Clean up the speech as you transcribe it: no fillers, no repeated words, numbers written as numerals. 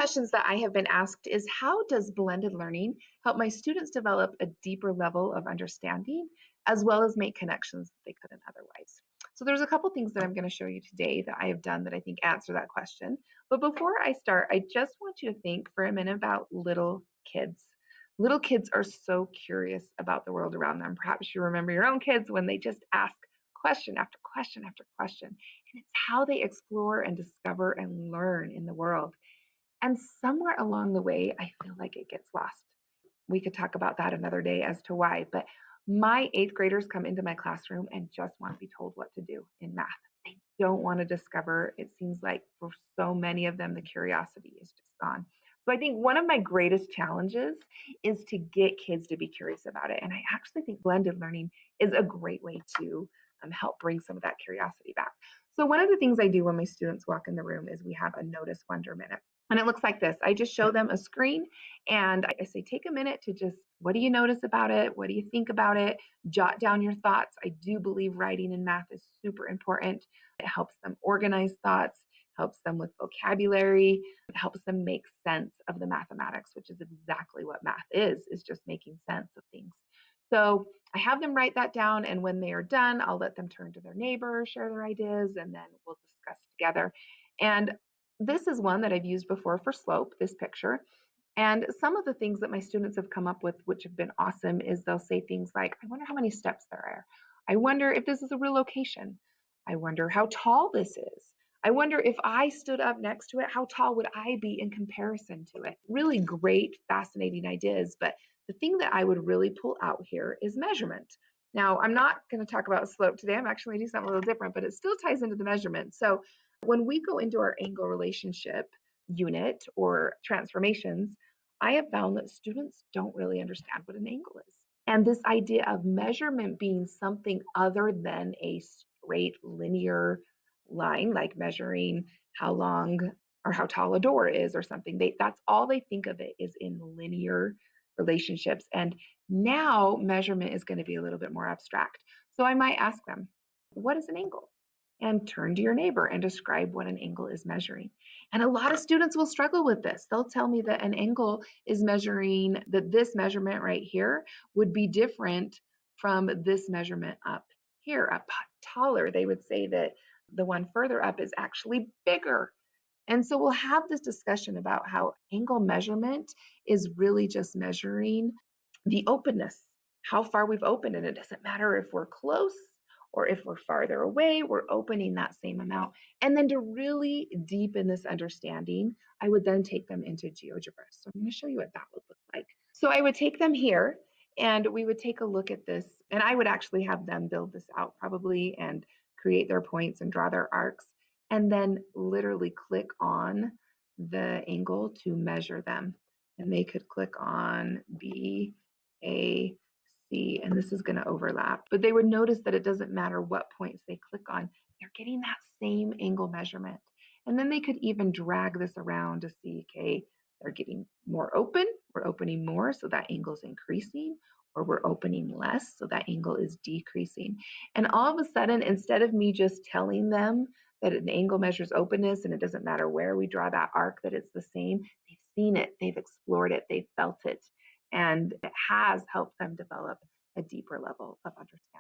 questions that I have been asked is, how does blended learning help my students develop a deeper level of understanding as well as make connections that they couldn't otherwise? So there's a couple things that I'm going to show you today that I have done that I think answer that question. But before I start, I just want you to think for a minute about little kids. Little kids are so curious about the world around them. Perhaps you remember your own kids when they just ask question after question after question. And it's how they explore and discover and learn in the world. And somewhere along the way, I feel like it gets lost. We could talk about that another day as to why. But my eighth graders come into my classroom and just want to be told what to do in math. They don't want to discover. It seems like for so many of them, the curiosity is just gone. So I think one of my greatest challenges is to get kids to be curious about it. And I actually think blended learning is a great way to help bring some of that curiosity back. So one of the things I do when my students walk in the room is we have a notice wonder minute. And it looks like this. I just show them a screen and I say, take a minute to just, what do you notice about it? What do you think about it? Jot down your thoughts. I do believe writing in math is super important. It helps them organize thoughts, helps them with vocabulary, it helps them make sense of the mathematics, which is exactly what math is just making sense of things. So I have them write that down, and when they are done, I'll let them turn to their neighbor, share their ideas, and then we'll discuss together. And this is one that I've used before for slope, this picture. And some of the things that my students have come up with, which have been awesome, is they'll say things like, I wonder how many steps there are. I wonder if this is a real location. I wonder how tall this is. I wonder if I stood up next to it, how tall would I be in comparison to it? Really great, fascinating ideas. But the thing that I would really pull out here is measurement. Now, I'm not going to talk about slope today. I'm actually going to do something a little different, but it still ties into the measurement. So when we go into our angle relationship unit or transformations, I have found that students don't really understand what an angle is. And this idea of measurement being something other than a straight linear line, like measuring how long or how tall a door is or something, that's all they think of it is in linear relationships. And now measurement is going to be a little bit more abstract. So I might ask them, what is an angle? And turn to your neighbor and describe what an angle is measuring. And a lot of students will struggle with this. They'll tell me that an angle is measuring, that this measurement right here would be different from this measurement up here, up taller. They would say that the one further up is actually bigger. And so we'll have this discussion about how angle measurement is really just measuring the openness, how far we've opened. And it doesn't matter if we're close or if we're farther away, we're opening that same amount. And then to really deepen this understanding, I would then take them into GeoGebra. So I'm going to show you what that would look like. So I would take them here and we would take a look at this, and I would actually have them build this out probably and create their points and draw their arcs, and then literally click on the angle to measure them. And they could click on B, A, C, and this is going to overlap. But they would notice that it doesn't matter what points they click on, they're getting that same angle measurement. And then they could even drag this around to see, okay, they're getting more open, we're opening more, so that angle is increasing, or we're opening less, so that angle is decreasing. And all of a sudden, instead of me just telling them that an angle measures openness and it doesn't matter where we draw that arc, that it's the same, they've seen it, they've explored it, they've felt it, and it has helped them develop a deeper level of understanding.